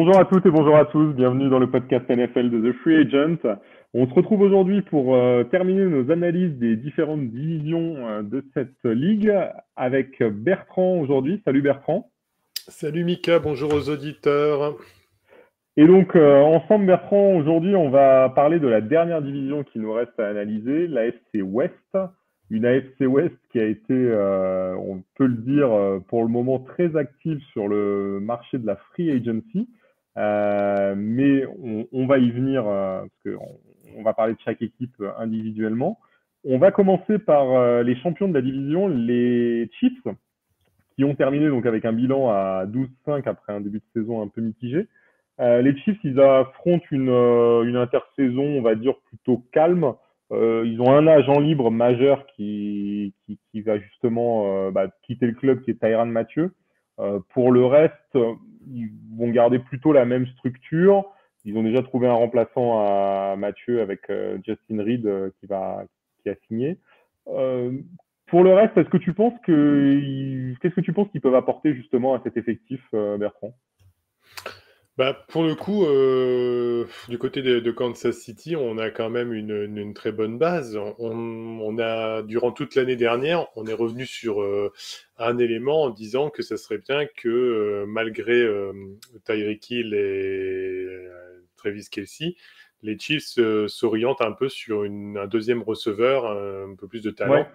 Bonjour à toutes et bonjour à tous, bienvenue dans le podcast NFL de The Free Agent. On se retrouve aujourd'hui pour terminer nos analyses des différentes divisions de cette ligue avec Bertrand aujourd'hui. Salut Bertrand. Salut Mika, bonjour aux auditeurs. Et donc ensemble Bertrand, aujourd'hui on va parler de la dernière division qui nous reste à analyser, l'AFC West. Une AFC West qui a été, on peut le dire, pour le moment très active sur le marché de la free agency. Mais on va y venir parce qu'on va parler de chaque équipe individuellement. On va commencer par les champions de la division, les Chiefs, qui ont terminé donc avec un bilan à 12-5 après un début de saison un peu mitigé. Les Chiefs, ils affrontent une intersaison, on va dire, plutôt calme. Ils ont un agent libre majeur qui va justement quitter le club, qui est Tyrann Mathieu. Pour le reste, ils vont garder plutôt la même structure. Ils ont déjà trouvé un remplaçant à Mathieu avec Justin Reed qui a signé. Euh, pour le reste, qu'est-ce que tu penses qu'ils peuvent apporter justement à cet effectif, Bertrand? Pour le coup, du côté de Kansas City, on a quand même une très bonne base. On a, durant toute l'année dernière, on est revenu sur un élément en disant que ça serait bien que, malgré Tyreek Hill et Travis Kelce, les Chiefs s'orientent un peu sur un deuxième receveur, un peu plus de Ouais, talent,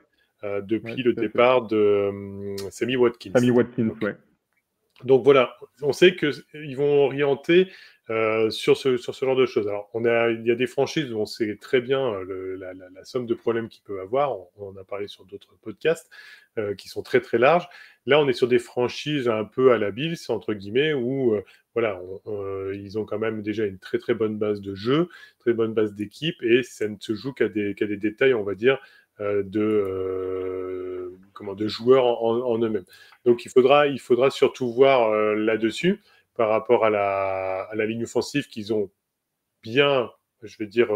ouais, depuis le tout à fait. départ de Sammy Watkins. Sammy Watkins, Donc, ouais. Donc voilà, on sait qu'ils vont orienter sur ce genre de choses. Alors, il y a des franchises où on sait très bien la somme de problèmes qu'ils peuvent avoir. On en a parlé sur d'autres podcasts qui sont très très larges. Là, on est sur des franchises un peu à la Bills, entre guillemets, où voilà, ils ont quand même déjà une très très bonne base de jeu, très bonne base d'équipe, et ça ne se joue qu'à des détails, on va dire, de joueurs en eux-mêmes. Donc il faudra surtout voir là-dessus par rapport à la ligne offensive qu'ils ont bien, je vais dire,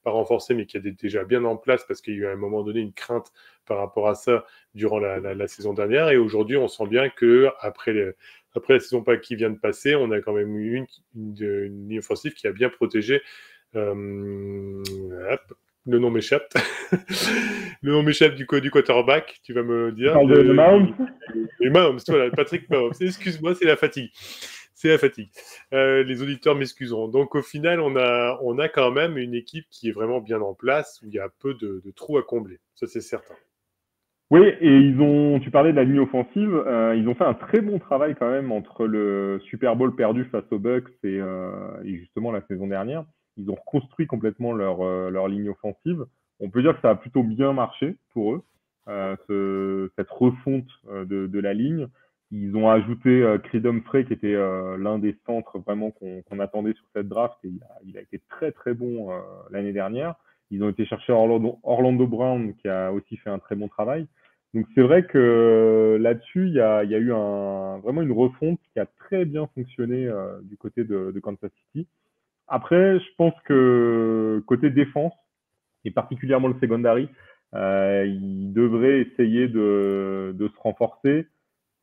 pas renforcée, mais qui est déjà bien en place parce qu'il y a eu à un moment donné une crainte par rapport à ça durant la saison dernière. Et aujourd'hui, on sent bien que après la saison qui vient de passer, on a quand même eu une ligne offensive qui a bien protégé. Hop, le nom m'échappe. Le nom m'échappe du quarterback, tu vas me le Tu dire. parles de Mahomes? Et Mahomes, voilà, Patrick Mahomes. Excuse-moi, c'est la fatigue. C'est la fatigue. Les auditeurs m'excuseront. Donc au final, on a quand même une équipe qui est vraiment bien en place, où il y a peu de trous à combler. Ça, c'est certain. Oui, et tu parlais de la ligne offensive, ils ont fait un très bon travail quand même entre le Super Bowl perdu face aux Bucks et justement la saison dernière. Ils ont reconstruit complètement leur ligne offensive. On peut dire que ça a plutôt bien marché pour eux, cette refonte de la ligne. Ils ont ajouté Creed Humphrey, qui était l'un des centres vraiment qu'on attendait sur cette draft, et il a été très très bon l'année dernière. Ils ont été chercher Orlando Brown, qui a aussi fait un très bon travail. Donc c'est vrai que là-dessus, il y a eu vraiment une refonte qui a très bien fonctionné du côté de Kansas City. Après, je pense que côté défense, et particulièrement le secondary, il devrait essayer de se renforcer.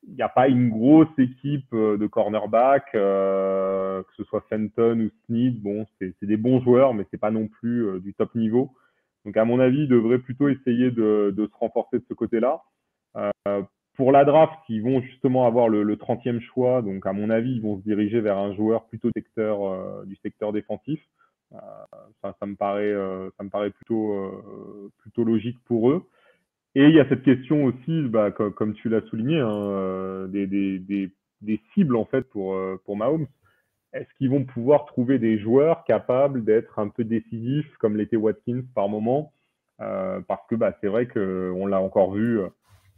Il n'y a pas une grosse équipe de cornerback, que ce soit Fenton ou Snead. Bon, c'est des bons joueurs, mais c'est pas non plus du top niveau. Donc, à mon avis, ils devraient plutôt essayer de se renforcer de ce côté-là. Euh, pour la draft, ils vont justement avoir le 30e choix. Donc, à mon avis, ils vont se diriger vers un joueur plutôt du secteur défensif. Euh, ça me paraît plutôt logique pour eux. Et il y a cette question aussi, comme tu l'as souligné, hein, des cibles en fait pour Mahomes. Est-ce qu'ils vont pouvoir trouver des joueurs capables d'être un peu décisifs comme l'était Watkins par moment? Parce que c'est vrai qu'on l'a encore vu,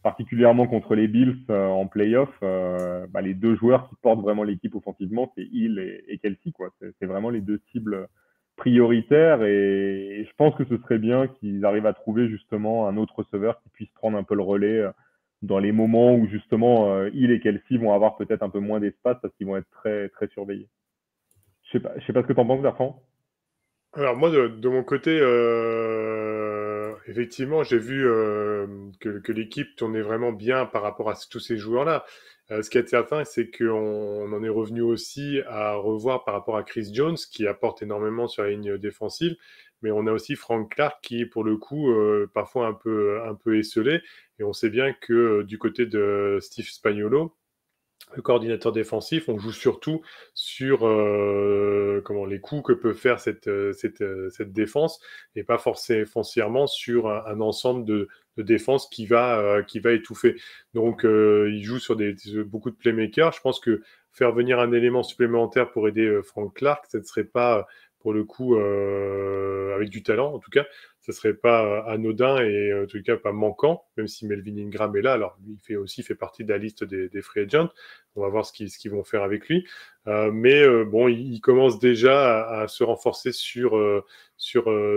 particulièrement contre les Bills en playoff, les deux joueurs qui portent vraiment l'équipe offensivement, c'est Hill et Kelsey, quoi. C'est vraiment les deux cibles prioritaires, et je pense que ce serait bien qu'ils arrivent à trouver justement un autre receveur qui puisse prendre un peu le relais dans les moments où justement Hill et Kelsey vont avoir peut-être un peu moins d'espace parce qu'ils vont être très très surveillés. Je sais pas ce que t'en penses, Bertrand. Alors moi, de mon côté, effectivement, j'ai vu que l'équipe tournait vraiment bien par rapport à tous ces joueurs-là. Ce qui est certain, c'est qu'on en est revenu aussi à revoir par rapport à Chris Jones, qui apporte énormément sur la ligne défensive, mais on a aussi Frank Clark qui est pour le coup parfois un peu esselé, et on sait bien que du côté de Steve Spagnuolo, le coordinateur défensif, on joue surtout sur les coups que peut faire cette défense et pas forcément foncièrement sur un ensemble de défense qui va étouffer. Donc, il joue sur beaucoup de playmakers. Je pense que faire venir un élément supplémentaire pour aider Frank Clark, ça ne serait pas, pour le coup, avec du talent en tout cas, ça serait pas anodin et en tout cas pas manquant, même si Melvin Ingram est là. Alors, lui, il fait partie de la liste des free agents. On va voir ce qu'ils vont faire avec lui. Mais bon, il commence déjà à se renforcer sur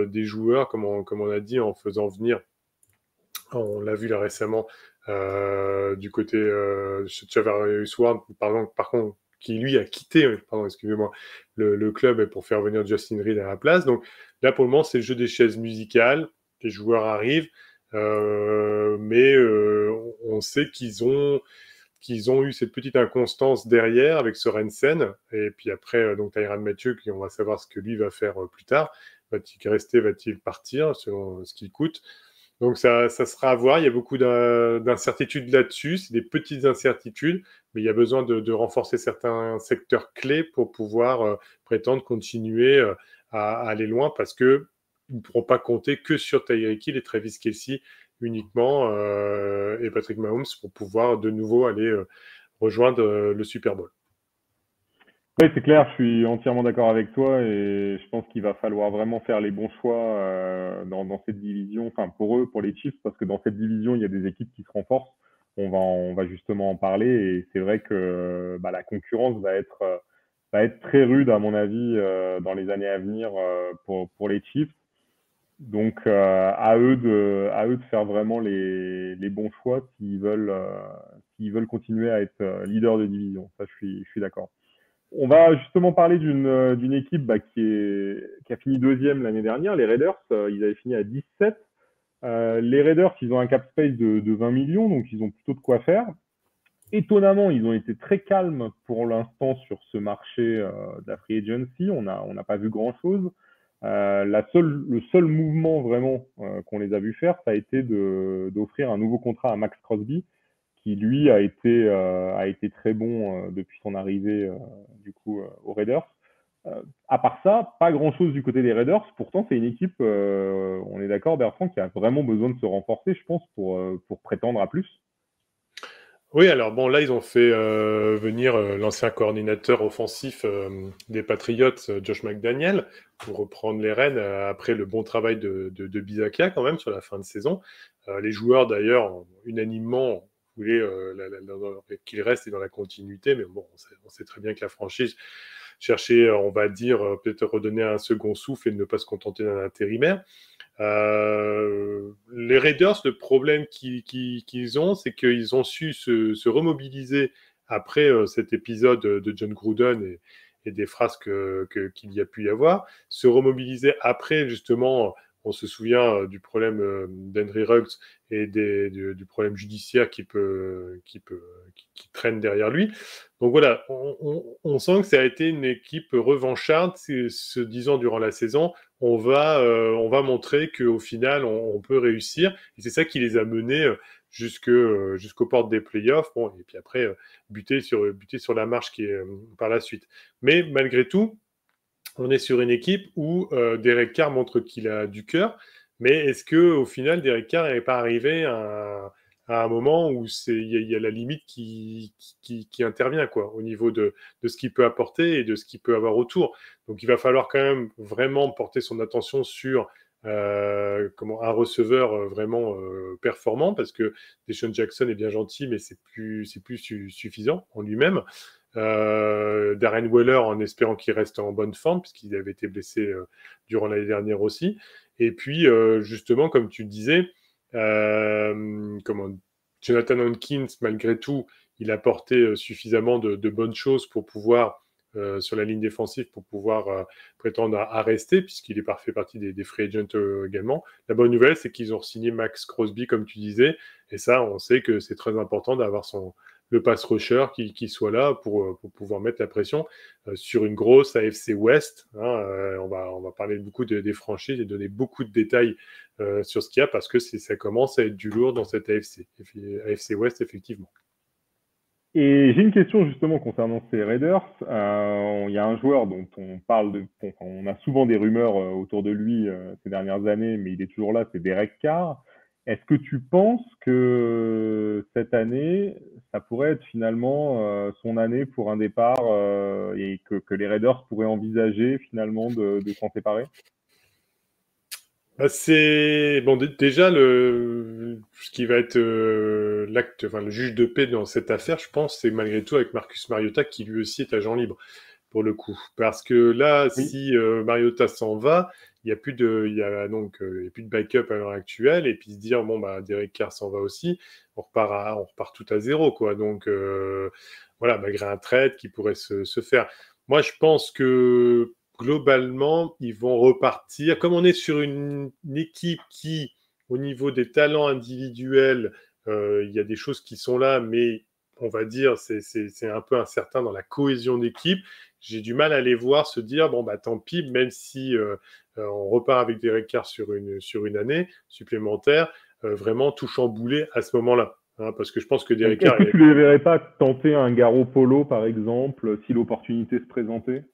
des joueurs, comme on a dit, en faisant venir, on l'a vu là récemment, du côté Chavarius Ward, par contre, qui lui a quitté, excusez-moi, le club pour faire venir Justin Reed à la place. Donc là, pour le moment, c'est le jeu des chaises musicales. Les joueurs arrivent, mais on sait qu'ils ont eu cette petite inconstance derrière avec Sorensen, et puis après, donc Tyrann Mathieu, on va savoir ce que lui va faire plus tard. Va-t-il rester, va-t-il partir, selon ce qu'il coûte. Donc ça sera à voir, il y a beaucoup d'incertitudes là-dessus, c'est des petites incertitudes, mais il y a besoin de renforcer certains secteurs clés pour pouvoir prétendre continuer à aller loin, parce qu'ils ne pourront pas compter que sur Tyreek Hill et Travis Kelce uniquement, et Patrick Mahomes, pour pouvoir de nouveau aller rejoindre le Super Bowl. Oui, c'est clair, je suis entièrement d'accord avec toi et je pense qu'il va falloir vraiment faire les bons choix dans cette division, enfin pour eux, pour les Chiefs, parce que dans cette division, il y a des équipes qui se renforcent. On va justement en parler et c'est vrai que la concurrence va être très rude à mon avis dans les années à venir pour les Chiefs. Donc à eux de faire vraiment les bons choix s'ils veulent continuer à être leader de division. Ça, je suis d'accord. On va justement parler d'une équipe qui a fini deuxième l'année dernière, les Raiders. Ils avaient fini à 17. Les Raiders, ils ont un cap space de 20 millions, donc ils ont plutôt de quoi faire. Étonnamment, ils ont été très calmes pour l'instant sur ce marché de la free agency. On n'a pas vu grand-chose. Le seul mouvement vraiment qu'on les a vu faire, ça a été d'offrir un nouveau contrat à Max Crosby, qui lui a été très bon depuis son arrivée aux Raiders. À part ça, pas grand-chose du côté des Raiders. Pourtant, c'est une équipe, on est d'accord, Bertrand, qui a vraiment besoin de se renforcer, je pense, pour prétendre à plus. Oui, alors bon, là, ils ont fait venir l'ancien coordinateur offensif des Patriots, Josh McDaniel, pour reprendre les rênes après le bon travail de Bizakia, quand même, sur la fin de saison. Les joueurs, d'ailleurs, unanimement, voulaient qu'il reste dans la continuité, mais bon, on sait très bien que la franchise cherchait, on va dire, peut-être redonner un second souffle et ne pas se contenter d'un intérimaire. Les Raiders, le problème qu'ils ont, c'est qu'ils ont su se remobiliser après cet épisode de John Gruden et des phrases qu'il y a pu y avoir, se remobiliser après, justement, on se souvient du problème d'Henry Ruggs et du problème judiciaire qui traîne derrière lui. Donc voilà, on sent que ça a été une équipe revancharde, se disant durant la saison, on va montrer qu'au final, on peut réussir. Et c'est ça qui les a menés jusqu'aux portes des playoffs. Bon, et puis après, buter sur la marche qui est par la suite. Mais malgré tout, on est sur une équipe où Derek Carr montre qu'il a du cœur. Mais est-ce que au final, Derek Carr n'est pas arrivé à un moment où il y a la limite qui intervient, quoi, au niveau de ce qu'il peut apporter et de ce qu'il peut avoir autour. Donc il va falloir quand même vraiment porter son attention sur un receveur vraiment performant, parce que Deshaun Jackson est bien gentil, mais c'est plus suffisant en lui-même. Darren Waller, en espérant qu'il reste en bonne forme, puisqu'il avait été blessé durant l'année dernière aussi. Et puis, justement, comme tu disais, Jonathan Hankins, malgré tout, il a porté suffisamment de bonnes choses pour pouvoir, sur la ligne défensive, pour pouvoir prétendre à rester, puisqu'il fait partie des free agents également. La bonne nouvelle, c'est qu'ils ont signé Max Crosby, comme tu disais, et ça, on sait que c'est très important d'avoir le pass rusher qui soit là pour pouvoir mettre la pression sur une grosse AFC West. Hein, on va parler beaucoup des franchises et donner beaucoup de détails sur ce qu'il y a parce que ça commence à être du lourd dans cette AFC West, effectivement. Et j'ai une question justement concernant ces Raiders. Il y a un joueur dont on parle on a souvent des rumeurs autour de lui ces dernières années, mais il est toujours là, c'est Derek Carr. Est-ce que tu penses que cette année, ça pourrait être finalement son année pour un départ et que les Raiders pourraient envisager finalement de s'en séparer? Bah, c'est bon déjà ce qui va être le juge de paix dans cette affaire, je pense, c'est malgré tout avec Marcus Mariota qui lui aussi est agent libre pour le coup, parce que là, Oui. si Mariota s'en va, il y a plus de backup à l'heure actuelle, et puis se dire bon bah Derek Carr s'en va aussi, on repart tout à zéro quoi. Donc voilà, malgré un trade qui pourrait se faire. Moi, je pense que globalement, ils vont repartir. Comme on est sur une équipe qui, au niveau des talents individuels, il y a des choses qui sont là, mais on va dire c'est un peu incertain dans la cohésion d'équipe. J'ai du mal à les voir se dire bon bah tant pis, même si on repart avec des Carr sur une année supplémentaire, vraiment tout chambouler à ce moment-là. Hein, parce que je pense que Derek Est-ce Carr que tu les verrais pas tenter un Garoppolo par exemple, si l'opportunité se présentait?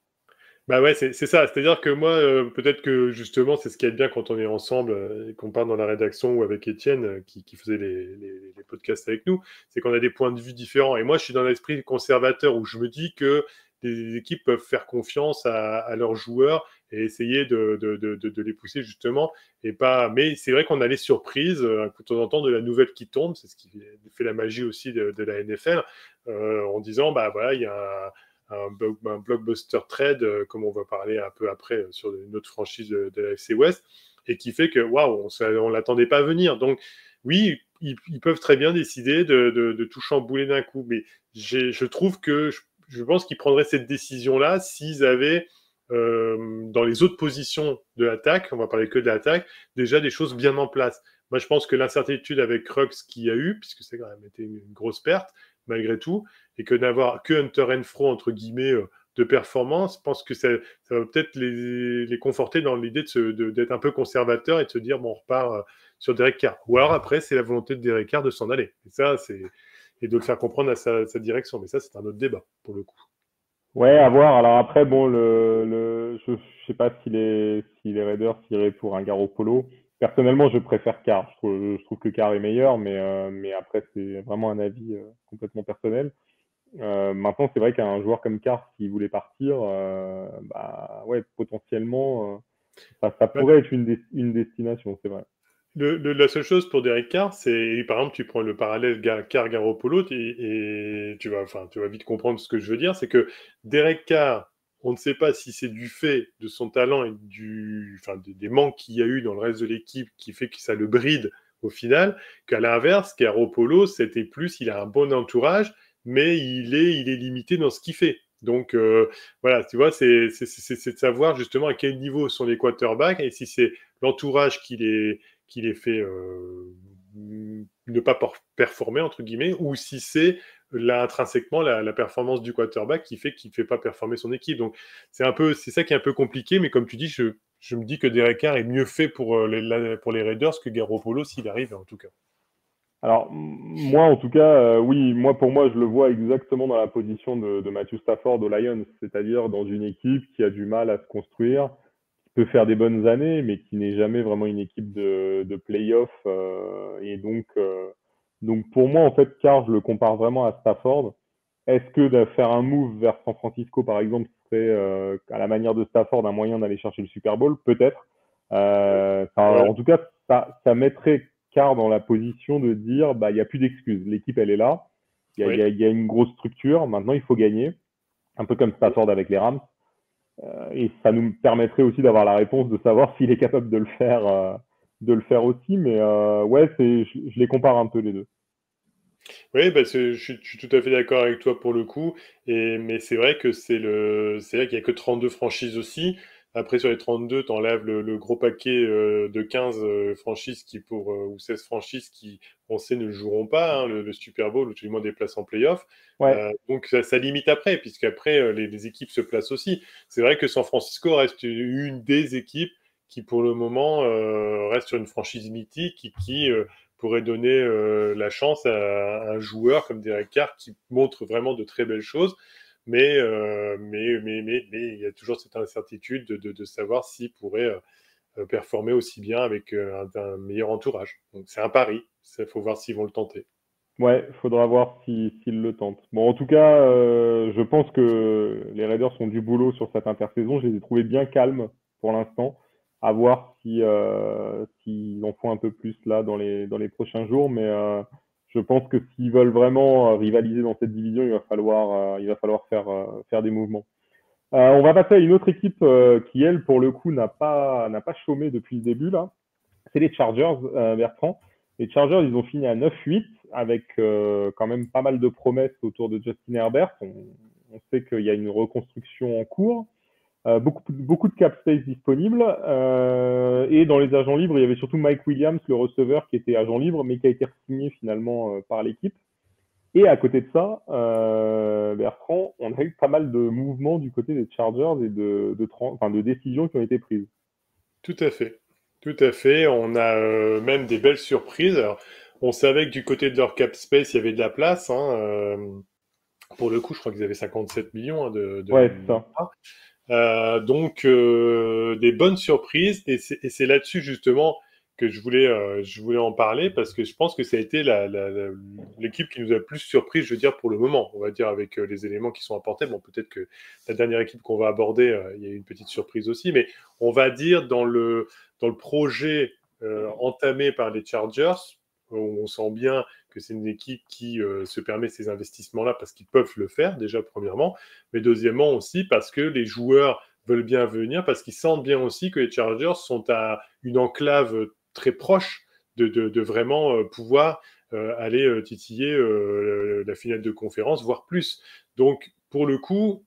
bah ouais, c'est ça. C'est-à-dire que moi, peut-être que justement, c'est ce qui est bien quand on est ensemble et qu'on part dans la rédaction ou avec Étienne qui faisait les podcasts avec nous, c'est qu'on a des points de vue différents. Et moi, je suis dans l'esprit conservateur où je me dis que les équipes peuvent faire confiance à leurs joueurs et essayer de les pousser justement. Et pas... Mais c'est vrai qu'on a les surprises de temps en temps de la nouvelle qui tombe. C'est ce qui fait la magie aussi de la NFL en disant, bah voilà, il y a un blockbuster trade, comme on va parler un peu après sur une autre franchise de la FC West, et qui fait que waouh, on l'attendait pas venir. Donc oui, ils peuvent très bien décider de tout chambouler d'un coup, mais je trouve que je pense qu'ils prendraient cette décision-là s'ils avaient dans les autres positions de l'attaque, on va parler que de l'attaque, déjà des choses bien en place. Moi, je pense que l'incertitude avec Rux qu'il y a eu, puisque c'est quand même été une grosse perte, malgré tout, et que d'avoir que Hunter Renfrow, entre guillemets, de performance, je pense que ça va peut-être les conforter dans l'idée d'être un peu conservateur et de se dire, bon, on repart sur Derek Carr. Ou alors après, c'est la volonté de Derek Carr de s'en aller. Et ça, et de le faire comprendre à sa direction. Mais ça, c'est un autre débat, pour le coup. Ouais, à voir. Alors après, bon, je sais pas si les Raiders iraient pour un Garoppolo. Personnellement, je préfère Carr. Je trouve que Carr est meilleur, mais après, c'est vraiment un avis complètement personnel. Maintenant, c'est vrai qu'un joueur comme Carr, s'il voulait partir, bah ouais, potentiellement, ça Bah, pourrait être une destination, c'est vrai. la seule chose pour Derek Carr, c'est, par exemple, tu prends le parallèle Carr-Garoppolo et tu vas vite comprendre ce que je veux dire, c'est que Derek Carr, on ne sait pas si c'est du fait de son talent et des manques qu'il y a eu dans le reste de l'équipe qui fait que ça le bride au final, qu'à l'inverse, Garoppolo, c'était plus, il a un bon entourage, mais il est limité dans ce qu'il fait. Donc voilà, tu vois, c'est de savoir justement à quel niveau sont les quarterbacks et si c'est l'entourage qui les fait ne pas performer, entre guillemets, ou si c'est là, intrinsèquement la performance du quarterback qu'il ne fait pas performer son équipe. Donc, c'est ça qui est un peu compliqué, mais comme tu dis, je me dis que Derek Carr est mieux fait pour les Raiders que Garoppolo s'il arrive, en tout cas. Alors, moi, en tout cas, oui, pour moi, je le vois exactement dans la position de Matthew Stafford aux Lions, c'est-à-dire dans une équipe qui a du mal à se construire, qui peut faire des bonnes années, mais qui n'est jamais vraiment une équipe de play-off. Donc, pour moi, en fait, Carr, je le compare vraiment à Stafford. Est-ce que de faire un move vers San Francisco, par exemple, serait, à la manière de Stafford, un moyen d'aller chercher le Super Bowl? Peut-être. Ouais, En tout cas, ça mettrait Carr dans la position de dire bah il n'y a plus d'excuses. L'équipe, elle est là. oui. Il y a une grosse structure. Maintenant, il faut gagner. Un peu comme Stafford avec les Rams. Et ça nous permettrait aussi d'avoir la réponse de savoir s'il est capable de le faire aussi. Mais ouais, je les compare un peu les deux. Oui, bah, je suis tout à fait d'accord avec toi pour le coup. Mais c'est vrai que c'est vrai qu'il y a que 32 franchises aussi. Après, sur les 32, t'enlèves le gros paquet de 15 franchises ou 16 franchises qui, on sait, ne joueront pas le Super Bowl ou tout du moins des places en playoff. Ouais, Donc ça limite après, puisqu'après, les équipes se placent aussi. C'est vrai que San Francisco reste une des équipes qui, pour le moment, reste sur une franchise mythique et qui pourrait donner la chance à un joueur comme Derek Carr qui montre vraiment de très belles choses. Mais il y a toujours cette incertitude de savoir s'il pourrait performer aussi bien avec un meilleur entourage. Donc c'est un pari, il faut voir s'ils vont le tenter. ouais, faudra voir s'ils le tentent. Bon, en tout cas, je pense que les Raiders ont du boulot sur cette intersaison. Je les ai trouvés bien calmes pour l'instant. À voir s'ils en font un peu plus là dans les prochains jours. Mais je pense que s'ils veulent vraiment rivaliser dans cette division, il va falloir faire des mouvements. On va passer à une autre équipe qui, elle, pour le coup, n'a pas chômé depuis le début là. C'est les Chargers, Bertrand. Les Chargers, ils ont fini à 9-8 avec quand même pas mal de promesses autour de Justin Herbert. On sait qu'il y a une reconstruction en cours. Beaucoup de cap space disponibles. Et dans les agents libres, il y avait surtout Mike Williams, le receveur, qui était agent libre, mais qui a été signé finalement par l'équipe. Et à côté de ça, Bertrand, on a eu pas mal de mouvements du côté des Chargers et de décisions qui ont été prises. Tout à fait. Tout à fait. On a même des belles surprises. Alors, on savait que du côté de leur cap space, il y avait de la place. Pour le coup, je crois qu'ils avaient 57 millions de Ouais, c'est ça. mémoire. Donc des bonnes surprises et c'est là-dessus justement que je voulais en parler parce que je pense que ça a été l'équipe qui nous a le plus surpris, je veux dire pour le moment, on va dire avec les éléments qui sont apportés. Bon, peut-être que la dernière équipe qu'on va aborder, il y a eu une petite surprise aussi, mais on va dire dans le projet entamé par les Chargers, on sent bien que c'est une équipe qui se permet ces investissements-là parce qu'ils peuvent le faire déjà premièrement, mais deuxièmement aussi parce que les joueurs veulent bien venir, parce qu'ils sentent bien aussi que les Chargers sont à une enclave très proche de vraiment pouvoir aller titiller la finale de conférence, voire plus. Donc, pour le coup,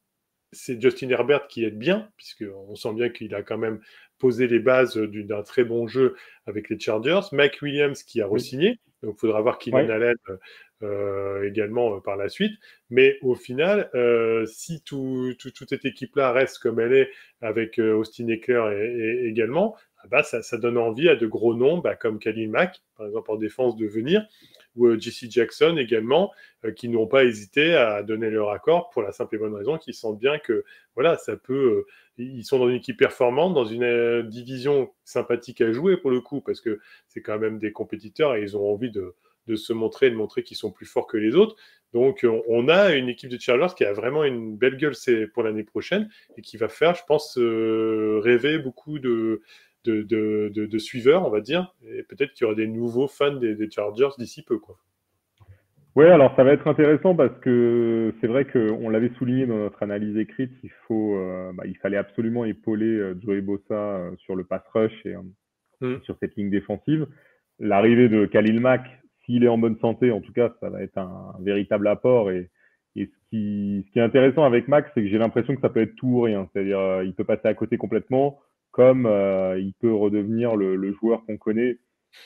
c'est Justin Herbert qui aide bien, puisqu'on sent bien qu'il a quand même posé les bases d'un très bon jeu avec les Chargers. Mike Williams qui a Oui. re-signé, donc il faudra voir Keenan Ouais. Allen également par la suite. Mais au final, si toute cette équipe-là reste comme elle est, avec Austin Eckler également, bah, ça donne envie à de gros noms, bah, comme Khalil Mack, par exemple en défense, de venir, ou J.C. Jackson également, qui n'ont pas hésité à donner leur accord pour la simple et bonne raison qu'ils sentent bien que voilà, ça peut. Ils sont dans une équipe performante, dans une division sympathique à jouer pour le coup, parce que c'est quand même des compétiteurs et ils ont envie de se montrer, de montrer qu'ils sont plus forts que les autres. Donc on a une équipe de Chargers qui a vraiment une belle gueule pour l'année prochaine et qui va faire, je pense, rêver beaucoup de suiveurs, on va dire. Et peut-être qu'il y aura des nouveaux fans des Chargers d'ici peu, quoi. Ouais, alors ça va être intéressant parce que c'est vrai qu'on l'avait souligné dans notre analyse écrite, il fallait absolument épauler Joey Bosa sur le pass rush et Mm. sur cette ligne défensive. L'arrivée de Khalil Mack, s'il est en bonne santé, en tout cas, ça va être un véritable apport. Et ce qui est intéressant avec Mack, c'est que j'ai l'impression que ça peut être tout ou rien. C'est-à-dire, il peut passer à côté complètement, comme il peut redevenir le joueur qu'on connaît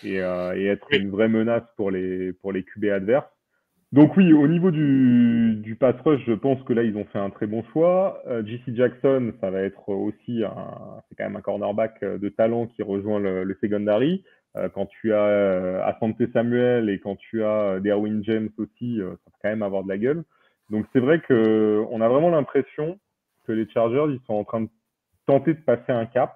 et être Oui. une vraie menace pour les QB adverses. Donc oui, au niveau du pass rush, je pense que là, ils ont fait un très bon choix. J.C. Jackson, ça va être aussi c'est quand même un cornerback de talent qui rejoint le secondary. Quand tu as Asante Samuel et quand tu as Derwin James aussi, ça va quand même avoir de la gueule. Donc c'est vrai que on a vraiment l'impression que les Chargers, ils sont en train de tenter de passer un cap.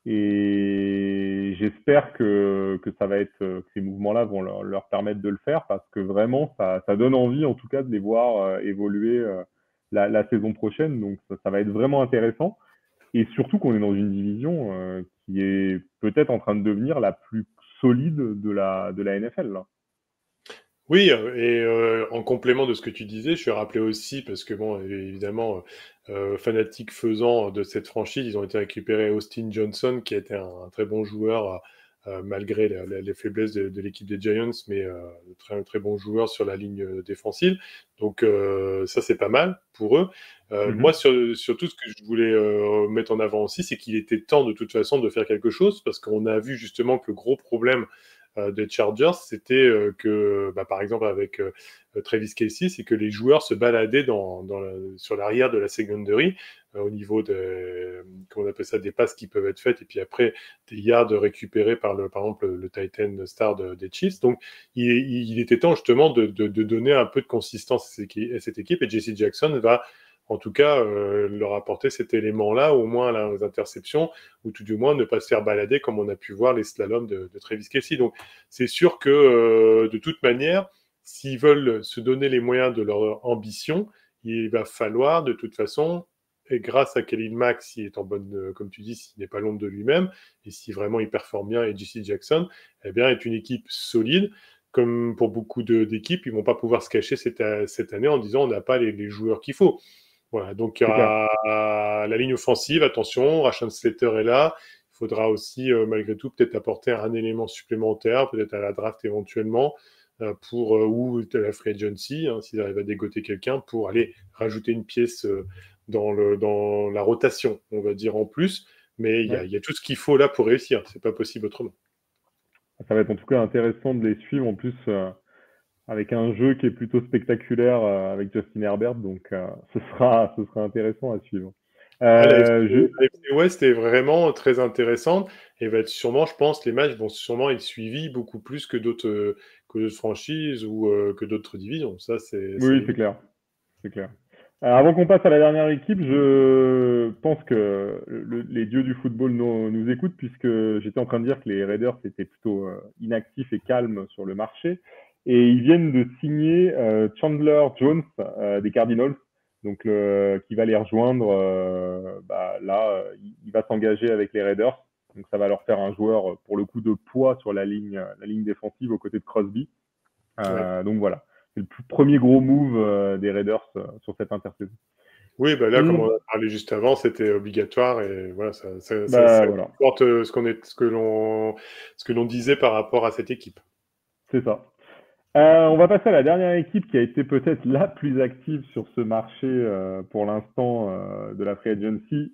Et j'espère que ça va être que ces mouvements-là vont leur permettre de le faire parce que vraiment ça donne envie en tout cas de les voir évoluer la saison prochaine. Donc ça va être vraiment intéressant. Et surtout qu'on est dans une division qui est peut-être en train de devenir la plus solide de la NFL là. Oui, et en complément de ce que tu disais, je suis rappelé aussi, parce que bon, évidemment, fanatique faisant de cette franchise, ils ont été récupérés Austin Johnson, qui était un très bon joueur malgré les faiblesses de l'équipe des Giants, mais très, très bons joueurs sur la ligne défensive. Donc ça, c'est pas mal pour eux. Moi, sur tout ce que je voulais mettre en avant aussi, c'est qu'il était temps de toute façon de faire quelque chose, parce qu'on a vu justement que le gros problème des Chargers, c'était que, par exemple, avec Travis Kelce, c'est que les joueurs se baladaient sur l'arrière de la secondary au niveau comment on appelle ça, des passes qui peuvent être faites, et puis après, des yards récupérés par exemple, le Titan star des Chiefs. Donc, il était temps justement de donner un peu de consistance à cette équipe, et J.C. Jackson va en tout cas leur apporter cet élément-là, au moins à les interceptions, ou tout du moins ne pas se faire balader comme on a pu voir les slaloms de Travis Kelce. Donc c'est sûr que de toute manière, s'ils veulent se donner les moyens de leur ambition, il va falloir de toute façon, et grâce à Khalil Mack, s'il est en bonne, comme tu dis, s'il n'est pas l'ombre de lui-même, et si vraiment il performe bien, et J.C. Jackson, eh bien, est une équipe solide. Comme pour beaucoup d'équipes, ils ne vont pas pouvoir se cacher cette année en disant on n'a pas les joueurs qu'il faut. Voilà, donc à la ligne offensive, attention, Rashawn Slater est là. Il faudra aussi, malgré tout, peut-être apporter un élément supplémentaire, peut-être à la draft éventuellement, ou à la free agency, s'ils arrivent à dégoter quelqu'un, pour aller rajouter une pièce dans la rotation, on va dire en plus. Mais il y a tout ce qu'il faut là pour réussir. C'est pas possible autrement. Ça va être en tout cas intéressant de les suivre. En plus, avec un jeu qui est plutôt spectaculaire avec Justin Herbert, donc ce sera intéressant à suivre. La FC West est vraiment très intéressante et va être sûrement, je pense, les matchs vont sûrement être suivis beaucoup plus que d'autres franchises ou que d'autres divisions. Ça, Oui, c'est clair. C'est clair. Avant qu'on passe à la dernière équipe, je pense que les dieux du football nous écoutent, puisque j'étais en train de dire que les Raiders étaient plutôt inactifs et calmes sur le marché. Et ils viennent de signer Chandler Jones des Cardinals, donc qui va les rejoindre. Il va s'engager avec les Raiders. Donc ça va leur faire un joueur pour le coup de poids sur la ligne défensive aux côtés de Crosby. Donc voilà. C'est le premier gros move des Raiders sur cette intersaison. Oui, là, comme on a parlé juste avant, c'était obligatoire et voilà, ça voilà. apporte ce que l'on disait par rapport à cette équipe. C'est ça. On va passer à la dernière équipe qui a été peut-être la plus active sur ce marché pour l'instant de la free agency,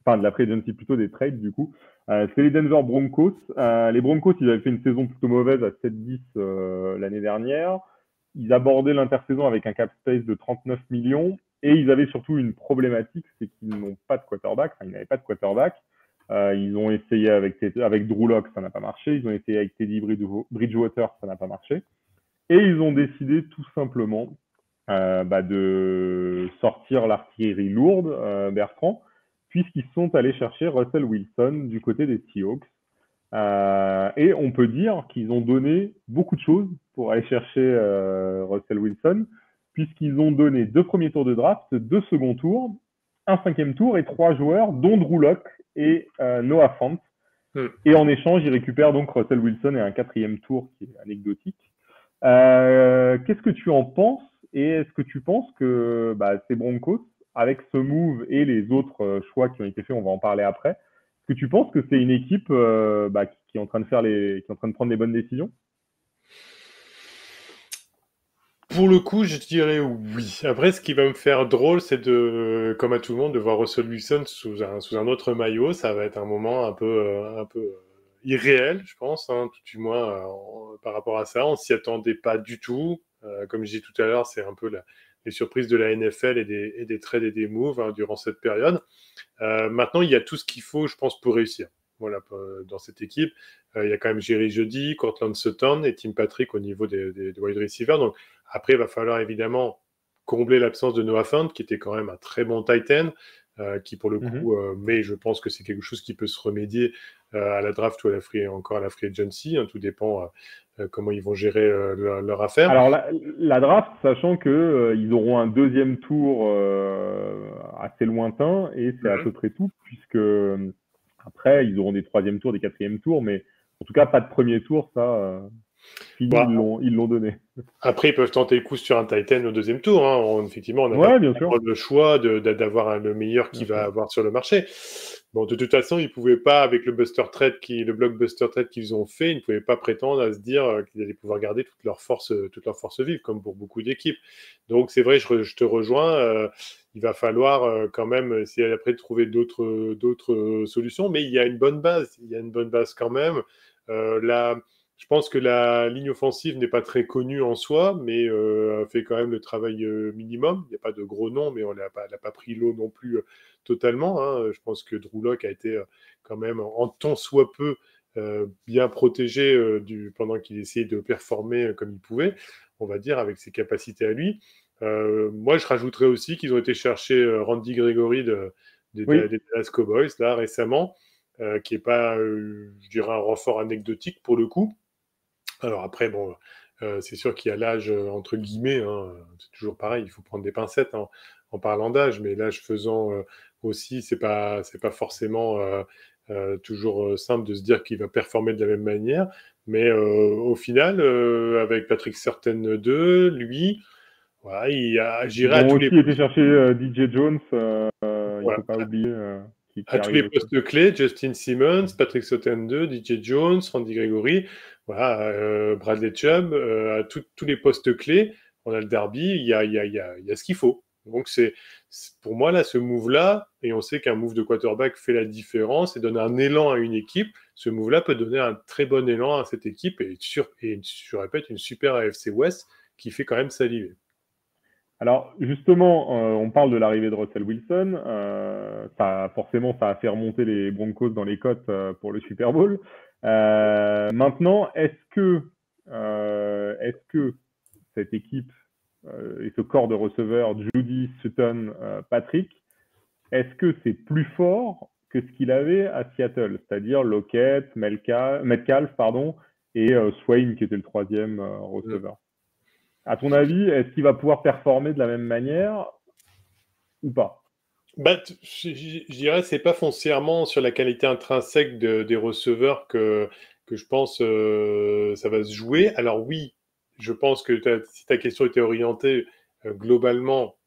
enfin de la free agency plutôt des trades du coup. C'est les Denver Broncos. Les Broncos, ils avaient fait une saison plutôt mauvaise à 7-10 l'année dernière. Ils abordaient l'intersaison avec un cap space de 39 millions et ils avaient surtout une problématique, c'est qu'ils n'ont pas de quarterback. Enfin, ils n'avaient pas de quarterback. Ils ont essayé avec Drew Lock, ça n'a pas marché. Ils ont essayé avec Teddy Bridgewater, ça n'a pas marché. Et ils ont décidé tout simplement de sortir l'artillerie lourde, Bertrand, puisqu'ils sont allés chercher Russell Wilson du côté des Seahawks. Et on peut dire qu'ils ont donné beaucoup de choses pour aller chercher Russell Wilson, puisqu'ils ont donné 2 premiers tours de draft, 2 seconds tours, un 5e tour et 3 joueurs, dont Drew Lock et Noah Fant. Et en échange, ils récupèrent donc Russell Wilson et un 4e tour qui est anecdotique. Qu'est-ce que tu en penses? Et est-ce que tu penses que ces Broncos, avec ce move et les autres choix qui ont été faits, on va en parler après, est-ce que tu penses que c'est une équipe qui est en train de prendre les bonnes décisions? Pour le coup, je dirais oui. Après, ce qui va me faire drôle, c'est comme à tout le monde, de voir Russell Wilson sous un autre maillot. Ça va être un moment un peu irréel, je pense, tout du moins par rapport à ça. On s'y attendait pas du tout. Comme je disais tout à l'heure, c'est un peu les surprises de la NFL et des trades et des moves durant cette période. Maintenant, il y a tout ce qu'il faut, je pense, pour réussir. Voilà, dans cette équipe, il y a quand même Jerry Jeudy, Courtland Sutton et Tim Patrick au niveau des wide receivers. Donc après, il va falloir évidemment combler l'absence de Noah Fant, qui était quand même un très bon tight end, qui pour le coup, mais je pense que c'est quelque chose qui peut se remédier à la draft ou encore à la free agency. Tout dépend comment ils vont gérer leur affaire. Alors la draft, sachant que ils auront un 2e tour assez lointain et c'est à peu près tout, puisque après ils auront des 3e tours, des 4e tours, mais en tout cas pas de premier tour, ça. Fini, Bah, ils l'ont donné. après, ils peuvent tenter le coup sur un Titan au deuxième tour. Hein. Effectivement, on n'a pas Ouais, bien sûr. le choix d'avoir le meilleur Bien qu'il va sûr. avoir sur le marché. Bon, de toute façon, ils ne pouvaient pas, avec le blockbuster trade qu'ils ont fait, ils ne pouvaient pas prétendre à se dire qu'ils allaient pouvoir garder toute leur force vive, comme pour beaucoup d'équipes. Donc, c'est vrai, je te rejoins. Il va falloir quand même essayer après de trouver d'autres solutions, mais il y a une bonne base. Il y a une bonne base quand même. Là, je pense que la ligne offensive n'est pas très connue en soi, mais fait quand même le travail minimum. Il n'y a pas de gros noms, mais elle n'a pas pris l'eau non plus totalement. Hein. Je pense que Drew Lock a été quand même, en tant soit peu, bien protégé pendant qu'il essayait de performer comme il pouvait, on va dire, avec ses capacités à lui. Moi, je rajouterais aussi qu'ils ont été chercher Randy Gregory des Oui. Dallas Cowboys, là, récemment, qui n'est pas, je dirais, un renfort anecdotique pour le coup. Alors après, bon, c'est sûr qu'il y a l'âge, entre guillemets, hein, c'est toujours pareil, il faut prendre des pincettes hein, en parlant d'âge, mais l'âge faisant aussi, c'est pas forcément toujours simple de se dire qu'il va performer de la même manière. Mais au final, avec Patrick Surtain 2, lui, voilà, Ils j'irai à ont tous les aussi été postes. chercher DJ Jones, il Voilà. faut pas oublier, qui À tous les arrive aussi. postes clés, Justin Simmons, Patrick Surtain 2, DJ Jones, Randy Gregory, voilà, Bradley Chubb, à tous les postes clés, on a le derby, il y a ce qu'il faut. Donc pour moi là, ce move-là, et on sait qu'un move de quarterback fait la différence et donne un élan à une équipe. Ce move-là peut donner un très bon élan à cette équipe et je répète, une super AFC West qui fait quand même saliver. Alors justement, on parle de l'arrivée de Russell Wilson. Forcément, ça a fait remonter les Broncos dans les cotes pour le Super Bowl. Maintenant, est-ce que cette équipe et ce corps de receveurs, Judy, Sutton, Patrick, est-ce que c'est plus fort que ce qu'il avait à Seattle, c'est-à-dire Lockett, Metcalf, pardon, et Swain qui était le troisième Mm. receveur. À ton avis, est-ce qu'il va pouvoir performer de la même manière ou pas? Bah, je dirais c'est pas foncièrement sur la qualité intrinsèque des receveurs que je pense ça va se jouer. Alors oui, je pense que si ta question était orientée globalement,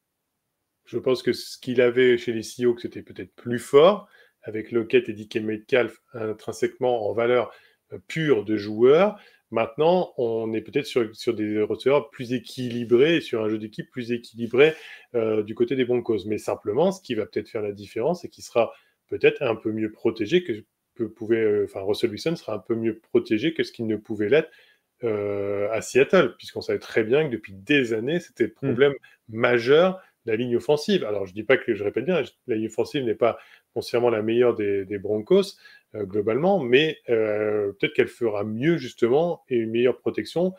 je pense que ce qu'il avait chez les Seahawks c'était peut-être plus fort, avec Lockett et DK Metcalf intrinsèquement en valeur pure de joueurs. Maintenant, on est peut-être sur des receveurs plus équilibrés, sur un jeu d'équipe plus équilibré du côté des Broncos. Mais simplement, ce qui va peut-être faire la différence et qui sera peut-être un peu mieux protégé enfin Russell Wilson sera un peu mieux protégé que ce qu'il ne pouvait l'être à Seattle, puisqu'on savait très bien que depuis des années, c'était le Hmm. problème majeur de la ligne offensive. Alors, je dis pas que, je répète bien, la ligne offensive n'est pas foncièrement la meilleure des Broncos, globalement, mais peut-être qu'elle fera mieux, justement, et une meilleure protection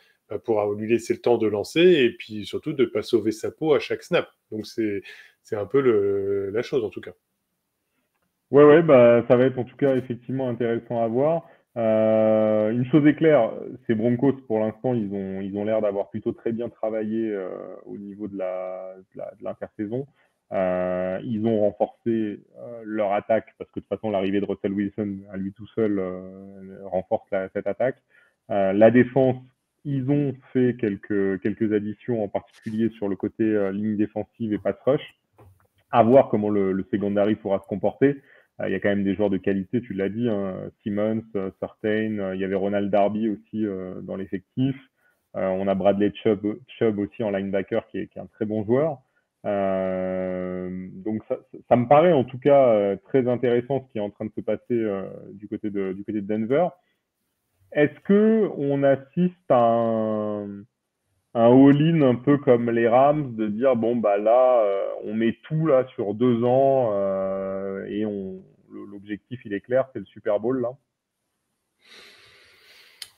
pour lui laisser le temps de lancer, et puis surtout de ne pas sauver sa peau à chaque snap. Donc, c'est un peu la chose, en tout cas. Ouais, ouais, bah, ça va être en tout cas effectivement intéressant à voir. Une chose est claire, ces Broncos, pour l'instant, ils ont l'air d'avoir plutôt très bien travaillé au niveau de l'intersaison. Ils ont renforcé leur attaque parce que de toute façon, l'arrivée de Russell Wilson à lui tout seul renforce cette attaque. La défense, ils ont fait quelques additions, en particulier sur le côté ligne défensive et pass rush. À voir comment le secondary pourra se comporter. Il y a quand même des joueurs de qualité, tu l'as dit, hein, Simmons, Surtain, il y avait Ronald Darby aussi dans l'effectif. On a Bradley Chubb aussi en linebacker qui est un très bon joueur. Donc ça me paraît en tout cas très intéressant ce qui est en train de se passer du côté de Denver. Est-ce que on assiste à un all-in un peu comme les Rams, de dire bon bah là on met tout là sur 2 ans et l'objectif il est clair, c'est le Super Bowl là.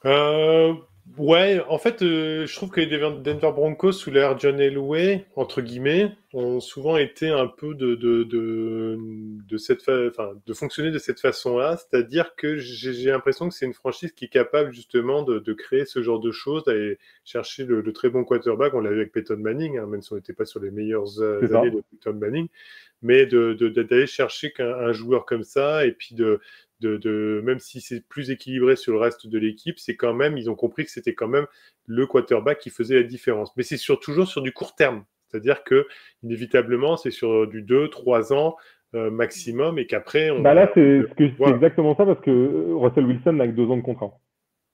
Euh, ouais, en fait, je trouve que les Denver Broncos, sous l'ère John Elway, entre guillemets, ont souvent été un peu de fonctionner de cette façon-là, c'est-à-dire que j'ai l'impression que c'est une franchise qui est capable justement de créer ce genre de choses, d'aller chercher le très bon quarterback. On l'a vu avec Peyton Manning, hein, même si on n'était pas sur les meilleures C'est années ça. de Peyton Manning, mais d'aller chercher un joueur comme ça et puis même si c'est plus équilibré sur le reste de l'équipe, c'est quand même, ils ont compris que c'était quand même le quarterback qui faisait la différence. Mais c'est toujours sur du court terme. C'est-à-dire que, inévitablement, c'est sur du 2, 3 ans maximum et qu'après, Bah là, c'est voilà. exactement ça parce que Russell Wilson n'a que 2 ans de contrat.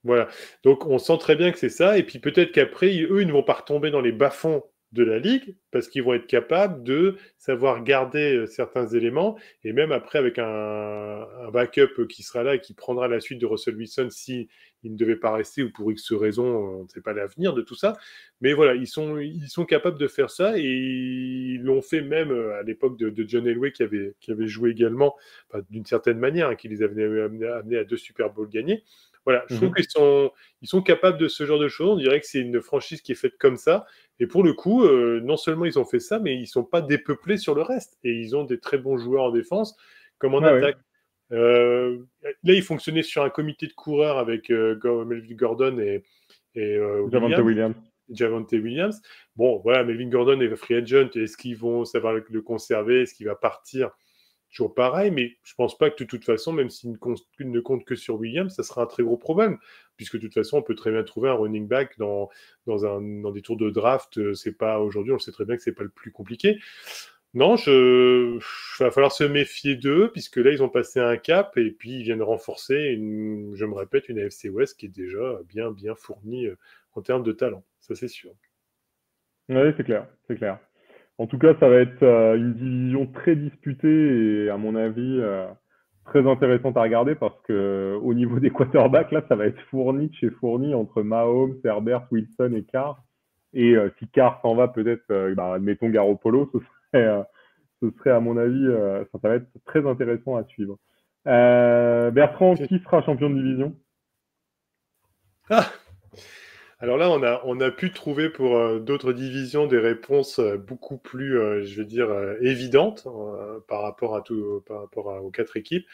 Voilà. Donc, on sent très bien que c'est ça. Et puis, peut-être qu'après, eux, ils ne vont pas retomber dans les bas-fonds de la ligue parce qu'ils vont être capables de savoir garder certains éléments. Et même après, avec un backup qui sera là et qui prendra la suite de Russell Wilson si il ne devait pas rester ou pour X raison, on ne sait pas l'avenir de tout ça. Mais voilà, ils sont capables de faire ça et ils l'ont fait même à l'époque de John Elway qui avait joué également, enfin, d'une certaine manière, hein, qui les avait amenés à 2 Super Bowls gagnés. Voilà, je trouve Mhm. ils sont capables de ce genre de choses. On dirait que c'est une franchise qui est faite comme ça. Et pour le coup, non seulement ils ont fait ça, mais ils sont pas dépeuplés sur le reste. Et ils ont des très bons joueurs en défense comme en Ouais, ouais. attaque. Euh, Là, ils fonctionnaient sur un comité de coureurs avec Melvin Gordon et Javonte Williams. Javonte Williams. Bon, voilà, Melvin Gordon est free agent. Est-ce qu'ils vont savoir le conserver? Est-ce qu'il va partir? Toujours pareil, mais je pense pas que de toute façon, même s'il ne compte que sur Williams, ça sera un très gros problème, puisque de toute façon, on peut très bien trouver un running back dans des tours de draft. C'est pas aujourd'hui, on le sait très bien que c'est pas le plus compliqué. Non, va falloir se méfier d'eux, puisque là, ils ont passé un cap et puis ils viennent renforcer, je me répète, une AFC West qui est déjà bien fournie en termes de talent. Ça, c'est sûr. Ouais, c'est clair, c'est clair. En tout cas, ça va être une division très disputée et à mon avis très intéressante à regarder parce que au niveau des quarterbacks, là, ça va être fourni de chez fourni entre Mahomes, Herbert, Wilson et Carr. Et si Carr s'en va, peut-être, bah, admettons Garoppolo, ce serait à mon avis, ça va être très intéressant à suivre. Bertrand, qui sera champion de division? Ah, alors là, on a pu trouver pour d'autres divisions des réponses beaucoup plus, je vais dire, évidentes par rapport aux 4 équipes.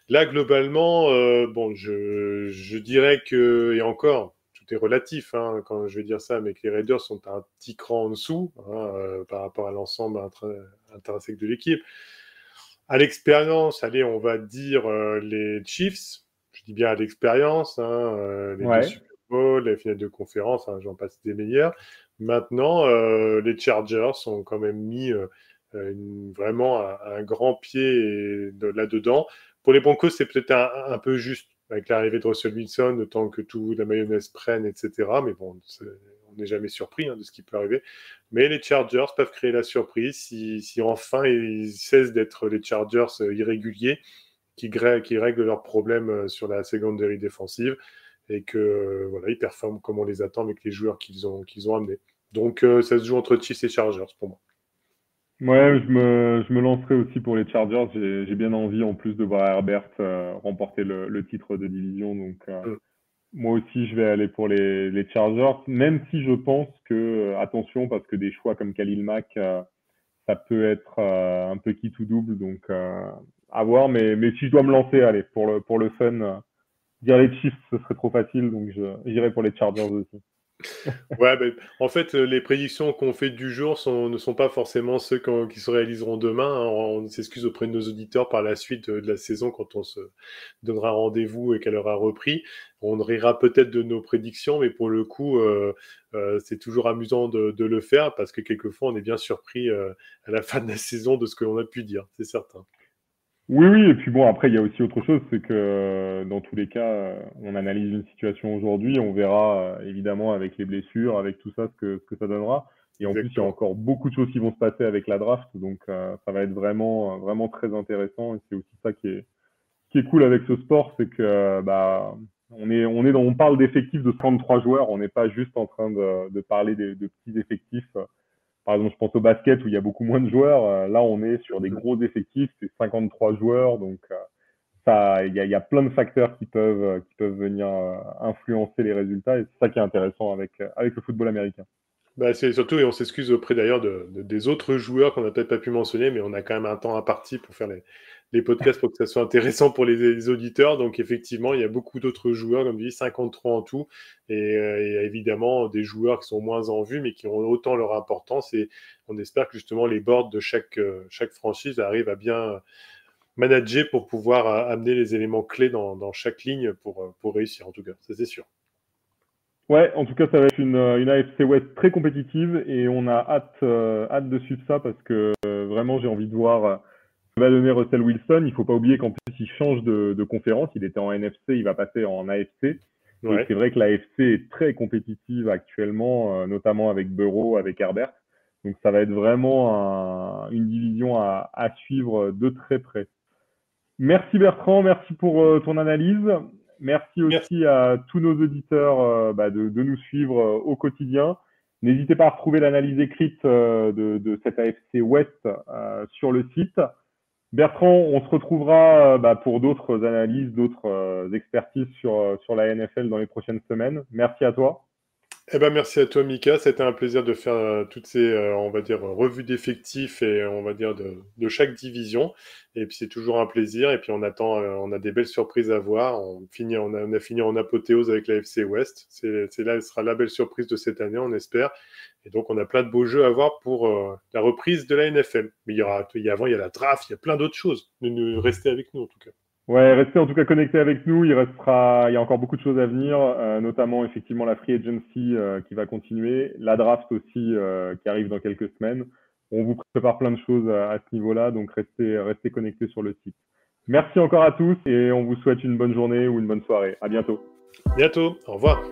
Là, globalement, bon, je dirais que, et encore, tout est relatif hein, quand je vais dire ça, mais que les Raiders sont un petit cran en dessous hein, par rapport à l'ensemble intrinsèque de l'équipe. À l'expérience, allez, on va dire les Chiefs. Je dis bien à l'expérience, hein, les 2 Super Ouais. Bowls, la finale de conférence, hein, j'en passe des meilleurs. Maintenant, les Chargers ont quand même mis vraiment un grand pied là-dedans. Pour les Broncos, c'est peut-être un peu juste avec l'arrivée de Russell Wilson, le temps que tout la mayonnaise prenne, etc. Mais bon, on n'est jamais surpris hein, de ce qui peut arriver. Mais les Chargers peuvent créer la surprise si enfin ils cessent d'être les Chargers irréguliers qui règlent leurs problèmes sur la secondary défensive et que voilà, ils performent comme on les attend avec les joueurs qu'ils ont amenés. Donc ça se joue entre Chiefs et Chargers pour moi. Ouais, je me lancerai aussi pour les Chargers. J'ai bien envie, en plus, de voir Herbert remporter le titre de division. Donc, Mm. moi aussi, je vais aller pour les Chargers, même si je pense que, attention, parce que des choix comme Khalil Mack, ça peut être un peu qui tout double. Donc, à voir. Mais si je dois me lancer, allez, pour le fun, dire les Chiefs, ce serait trop facile. Donc, j'irai pour les Chargers aussi. Ouais, ben, en fait, les prédictions qu'on fait du jour ne sont pas forcément ceux qui se réaliseront demain. Hein. On s'excuse auprès de nos auditeurs par la suite de la saison quand on se donnera rendez-vous et qu'elle aura repris. On rira peut-être de nos prédictions, mais pour le coup, c'est toujours amusant de le faire parce que quelquefois, on est bien surpris à la fin de la saison de ce que l'on a pu dire, c'est certain. Oui, oui, et puis bon, après, il y a aussi autre chose, c'est que dans tous les cas, on analyse une situation aujourd'hui, on verra évidemment avec les blessures, avec tout ça, ce que ça donnera. Et en plus, il y a Exactement. encore beaucoup de choses qui vont se passer avec la draft, donc ça va être vraiment très intéressant. Et c'est aussi ça qui est cool avec ce sport, c'est que bah, on parle d'effectifs de 33 joueurs, on n'est pas juste en train de parler de petits effectifs. Par exemple, je pense au basket où il y a beaucoup moins de joueurs. Là, on est sur des gros effectifs, c'est 53 joueurs, donc il y a plein de facteurs qui peuvent venir influencer les résultats, et c'est ça qui est intéressant avec le football américain. Bah, c'est surtout, et on s'excuse auprès d'ailleurs des autres joueurs qu'on n'a peut-être pas pu mentionner, mais on a quand même un temps imparti pour faire les podcasts pour que ça soit intéressant pour les auditeurs. Donc effectivement, il y a beaucoup d'autres joueurs, comme je dis, 53 en tout, et il y a évidemment des joueurs qui sont moins en vue, mais qui ont autant leur importance. Et on espère que justement les boards de chaque franchise arrivent à bien manager pour pouvoir amener les éléments clés dans chaque ligne pour réussir, en tout cas, ça c'est sûr. Ouais, en tout cas, ça va être une AFC West très compétitive et on a hâte de suivre ça parce que vraiment, j'ai envie de voir ce que va donner Russell Wilson. Il faut pas oublier qu'en plus, il change de conférence. Il était en NFC, il va passer en AFC. Et Ouais. c'est vrai que la AFC est très compétitive actuellement, notamment avec Burrow, avec Herbert. Donc ça va être vraiment une division à suivre de très près. Merci Bertrand, merci pour ton analyse. Merci Merci. aussi à tous nos auditeurs de nous suivre au quotidien. N'hésitez pas à retrouver l'analyse écrite de cette AFC West sur le site. Bertrand, on se retrouvera pour d'autres analyses, d'autres expertises sur la NFL dans les prochaines semaines. Merci à toi. Eh ben, merci à toi, Mika. C'était un plaisir de faire toutes ces, on va dire, revues d'effectifs et on va dire de chaque division. Et puis c'est toujours un plaisir. Et puis on attend, on a des belles surprises à voir. On a fini en apothéose avec la FC West. C'est là, ce sera la belle surprise de cette année, on espère. Et donc on a plein de beaux jeux à voir pour la reprise de la NFL. Mais avant, il y a la draft, il y a plein d'autres choses. Restez avec nous en tout cas. Ouais, restez en tout cas connectés avec nous. Il y a encore beaucoup de choses à venir, notamment effectivement la free agency qui va continuer, la draft aussi qui arrive dans quelques semaines. On vous prépare plein de choses à ce niveau-là, donc restez connectés sur le site. Merci encore à tous et on vous souhaite une bonne journée ou une bonne soirée. À bientôt. Bientôt. Au revoir.